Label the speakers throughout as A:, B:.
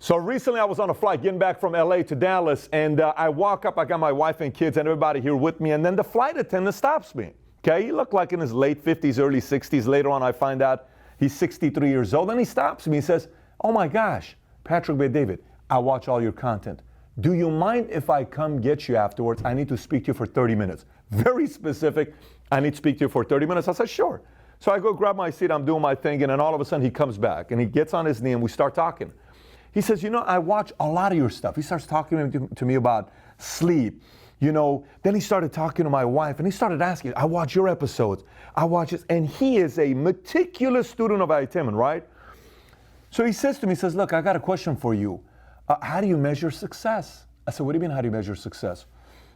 A: So recently I was on a flight getting back from LA to Dallas, and I walk up, I got my wife and kids and everybody here with me, and then the flight attendant stops me. Okay, he looked like in his late 50s, early 60s. Later on I find out he's 63 years old, and he stops me. He says, "Oh my gosh, Patrick Bet-David, I watch all your content. Do you mind if I come get you afterwards? I need to speak to you for 30 minutes. Very specific, I need to speak to you for 30 minutes. I said, sure. So I go grab my seat, I'm doing my thing, and then all of a sudden he comes back, and he gets on his knee, and we start talking. He says, I watch a lot of your stuff. He starts talking to me about sleep. Then he started talking to my wife, and he started asking, I watch your episodes. I watch this. And he is a meticulous student of Valuetainment, right? So he says to me, look, I got a question for you. How do you measure success? I said, what do you mean, how do you measure success?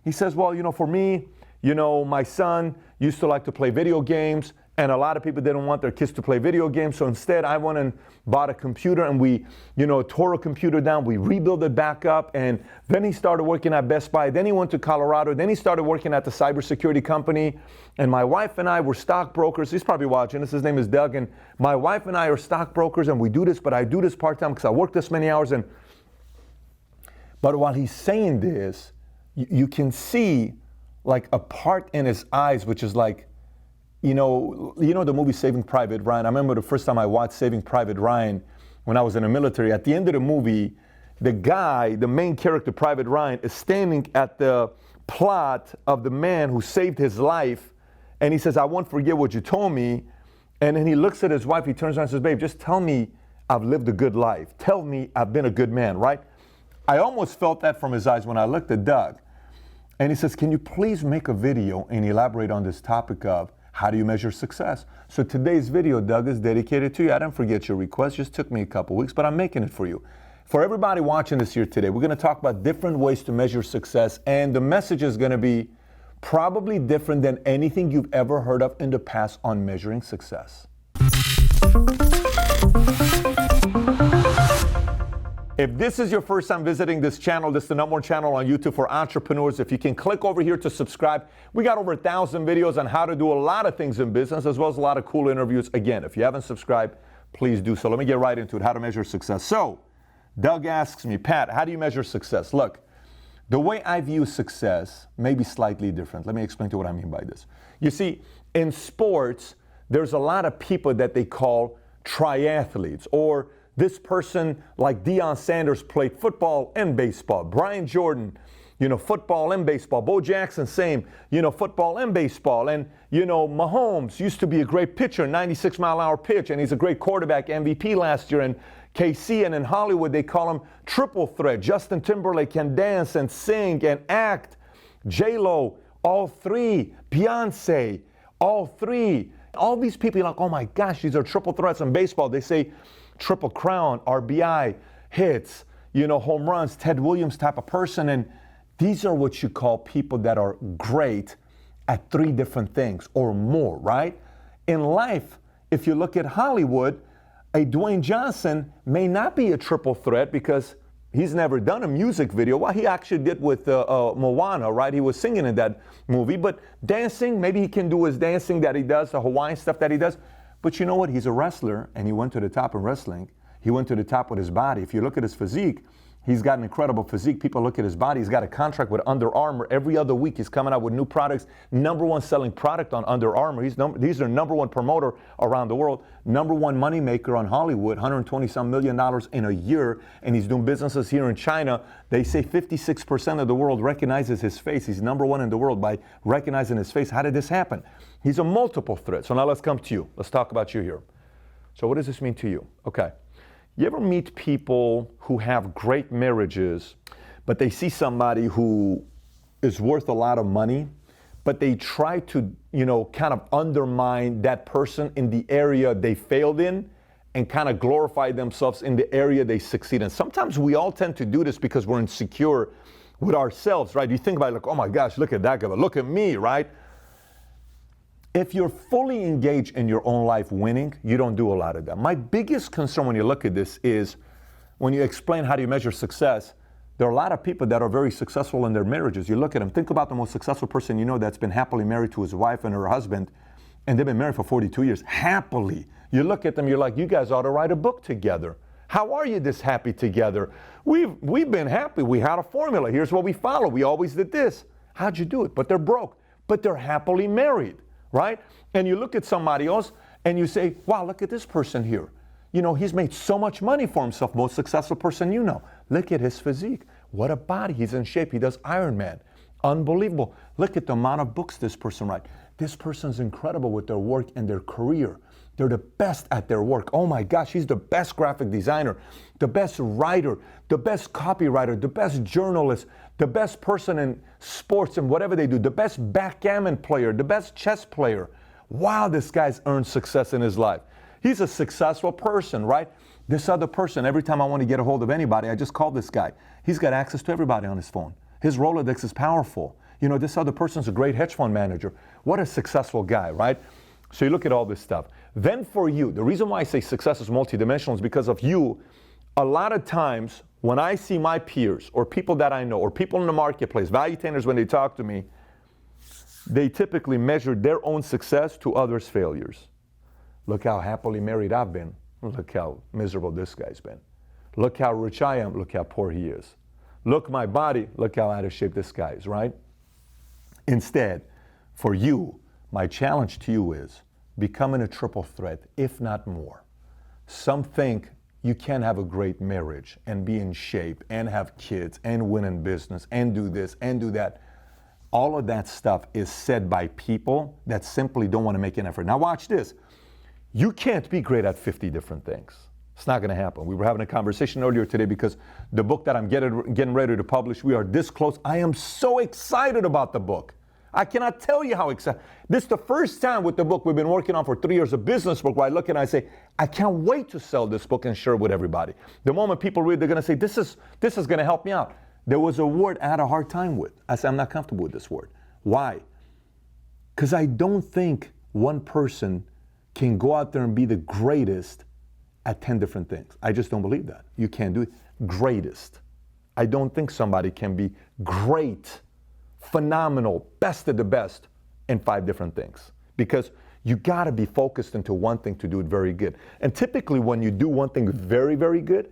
A: He says, well, for me, my son used to like to play video games, and a lot of people didn't want their kids to play video games. So instead, I went and bought a computer, and we, tore a computer down. We rebuilt it back up. And then he started working at Best Buy. Then he went to Colorado. Then he started working at the cybersecurity company. And my wife and I were stockbrokers. He's probably watching this. His name is Doug. And my wife and I are stockbrokers, and we do this, but I do this part-time because I work this many hours. But while he's saying this, you can see like a part in his eyes, which is like, the movie Saving Private Ryan. I remember the first time I watched Saving Private Ryan when I was in the military. At the end of the movie, the guy, the main character, Private Ryan, is standing at the plot of the man who saved his life. And he says, I won't forget what you told me. And then he looks at his wife. He turns around and says, babe, just tell me I've lived a good life. Tell me I've been a good man, right? I almost felt that from his eyes when I looked at Doug. And he says, can you please make a video and elaborate on this topic of how do you measure success? So today's video, Doug, is dedicated to you. I didn't forget your request. Just took me a couple weeks, but I'm making it for you. For everybody watching this here today, we're going to talk about different ways to measure success. And the message is going to be probably different than anything you've ever heard of in the past on measuring success. If this is your first time visiting this channel, this is the #1 channel on YouTube for entrepreneurs. If you can click over here to subscribe, we got over 1,000 videos on how to do a lot of things in business, as well as a lot of cool interviews. Again, if you haven't subscribed, please do so. Let me get right into it, how to measure success. So, Doug asks me, Pat, how do you measure success? Look, the way I view success may be slightly different. Let me explain to you what I mean by this. You see, in sports, there's a lot of people that they call triathletes, or this person like Deion Sanders played football and baseball. Brian Jordan, football and baseball. Bo Jackson, same, football and baseball. And, Mahomes used to be a great pitcher, 96-mile-an-hour pitch, and he's a great quarterback, MVP last year. And KC, and in Hollywood, they call him triple threat. Justin Timberlake can dance and sing and act. J-Lo, all three. Beyonce, all three. All these people, you're like, oh my gosh, these are triple threats in baseball. They say Triple Crown, RBI, hits, home runs, Ted Williams type of person. And these are what you call people that are great at 3 different things or more, right? In life, if you look at Hollywood, a Dwayne Johnson may not be a triple threat because he's never done a music video. Well, he actually did with Moana, right? He was singing in that movie. But dancing, maybe he can do his dancing that he does, the Hawaiian stuff that he does. But you know what? He's a wrestler, and he went to the top in wrestling. He went to the top with his body. If you look at his physique, he's got an incredible physique. People look at his body. He's got a contract with Under Armour. Every other week, he's coming out with new products. #1 selling product on Under Armour. He's their #1 promoter around the world. #1 moneymaker on Hollywood, $120-some million in a year. And he's doing businesses here in China. They say 56% of the world recognizes his face. He's #1 in the world by recognizing his face. How did this happen? He's a multiple threat. So now let's come to you. Let's talk about you here. So what does this mean to you? Okay. You ever meet people who have great marriages, but they see somebody who is worth a lot of money, but they try to, kind of undermine that person in the area they failed in and kind of glorify themselves in the area they succeed in? Sometimes we all tend to do this because we're insecure with ourselves, right? You think about it like, oh my gosh, look at that guy, look at me, right? If you're fully engaged in your own life winning, you don't do a lot of that. My biggest concern when you look at this is when you explain how do you measure success, there are a lot of people that are very successful in their marriages. You look at them, think about the most successful person you know that's been happily married to his wife and her husband, and they've been married for 42 years, happily. You look at them, you're like, you guys ought to write a book together. How are you this happy together? We've been happy. We had a formula. Here's what we follow. We always did this. How'd you do it? But they're broke. But they're happily married, right? And you look at somebody else and you say, wow, look at this person here. You know, he's made so much money for himself, most successful person you know. Look at his physique. What a body. He's in shape. He does Ironman. Unbelievable. Look at the amount of books this person writes. This person's incredible with their work and their career. They're the best at their work. Oh my gosh, he's the best graphic designer, the best writer, the best copywriter, the best journalist, the best person in sports and whatever they do, the best backgammon player, the best chess player. Wow, this guy's earned success in his life. He's a successful person, right? This other person, every time I want to get a hold of anybody, I just call this guy. He's got access to everybody on his phone. His Rolodex is powerful. You know, this other person's a great hedge fund manager. What a successful guy, right? So you look at all this stuff. Then for you, the reason why I say success is multidimensional is because of you. A lot of times when I see my peers or people that I know or people in the marketplace, valuetainers, when they talk to me, they typically measure their own success to others' failures. Look how happily married I've been. Look how miserable this guy's been. Look how rich I am. Look how poor he is. Look my body. Look how out of shape this guy is, right? Instead, for you, my challenge to you is becoming a triple threat, if not more. Some think you can have a great marriage and be in shape and have kids and win in business and do this and do that. All of that stuff is said by people that simply don't want to make an effort. Now watch this. You can't be great at 50 different things. It's not going to happen. We were having a conversation earlier today because the book that I'm getting ready to publish, we are this close. I am so excited about the book. I cannot tell you how excited. This is the first time with the book we've been working on for 3 years, a business book, where I look and I say, I can't wait to sell this book and share it with everybody. The moment people read, they're going to say, this is going to help me out. There was a word I had a hard time with. I said, I'm not comfortable with this word. Why? Because I don't think one person can go out there and be the greatest at 10 different things. I just don't believe that. You can't do it. Greatest. I don't think somebody can be great, phenomenal, best of the best in 5 different things. Because you got to be focused into one thing to do it very good. And typically when you do one thing very, very good,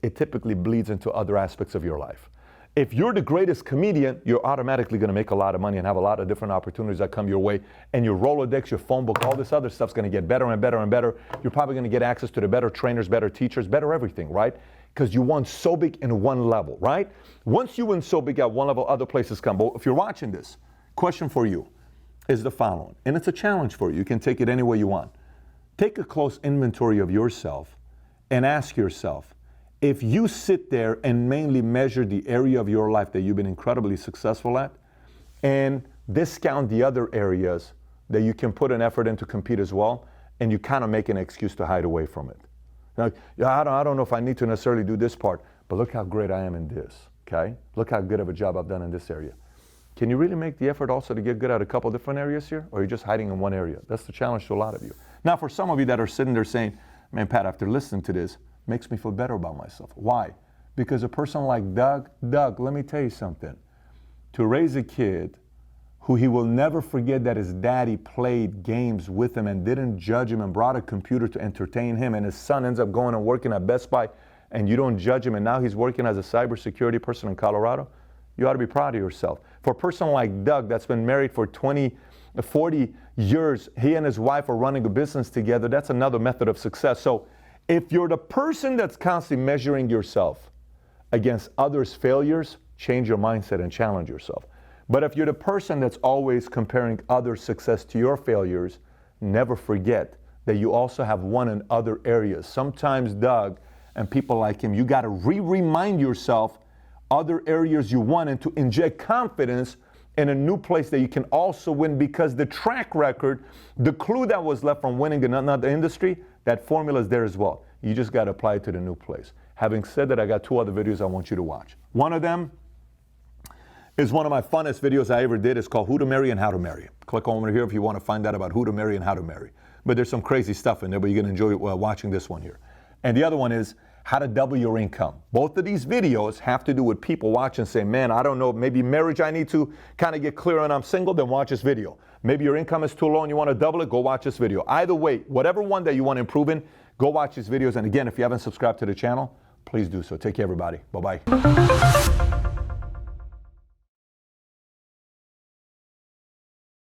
A: it typically bleeds into other aspects of your life. If you're the greatest comedian, you're automatically going to make a lot of money and have a lot of different opportunities that come your way. And your Rolodex, your phone book, all this other stuff's going to get better and better and better. You're probably going to get access to the better trainers, better teachers, better everything, right? Because you won so big in one level, right? Once you win so big at one level, other places come. But if you're watching this, question for you is the following. And it's a challenge for you. You can take it any way you want. Take a close inventory of yourself and ask yourself, if you sit there and mainly measure the area of your life that you've been incredibly successful at and discount the other areas that you can put an effort in to compete as well, and you kind of make an excuse to hide away from it. Now, I don't know if I need to necessarily do this part, but look how great I am in this, okay? Look how good of a job I've done in this area. Can you really make the effort also to get good at a couple different areas here, or are you just hiding in one area? That's the challenge to a lot of you. Now, for some of you that are sitting there saying, man, Pat, after listening to this, makes me feel better about myself. Why? Because a person like Doug, let me tell you something. To raise a kid who he will never forget that his daddy played games with him and didn't judge him and brought a computer to entertain him, and his son ends up going and working at Best Buy and you don't judge him, and now he's working as a cybersecurity person in Colorado, you ought to be proud of yourself. For a person like Doug that's been married for 40 years, he and his wife are running a business together, that's another method of success. So if you're the person that's constantly measuring yourself against others' failures, change your mindset and challenge yourself. But if you're the person that's always comparing others' success to your failures, never forget that you also have won in other areas. Sometimes Doug and people like him, you got to remind yourself other areas you won and to inject confidence in a new place that you can also win, because the track record, the clue that was left from winning in another industry, that formula is there as well. You just got to apply it to the new place. Having said that, I got 2 other videos I want you to watch. One of them is one of my funnest videos I ever did. It's called Who to Marry and How to Marry. Click over here if you want to find out about who to marry and how to marry. But there's some crazy stuff in there, but you're going to enjoy watching this one here. And the other one is how to double your income. Both of these videos have to do with people watching saying, man, I don't know, maybe marriage I need to kind of get clear on, I'm single, then watch this video. Maybe your income is too low and you want to double it, go watch this video. Either way, whatever one that you want to improve in, Go watch his videos. And again, if you haven't subscribed to the channel, please do so. Take care, everybody. Bye-bye.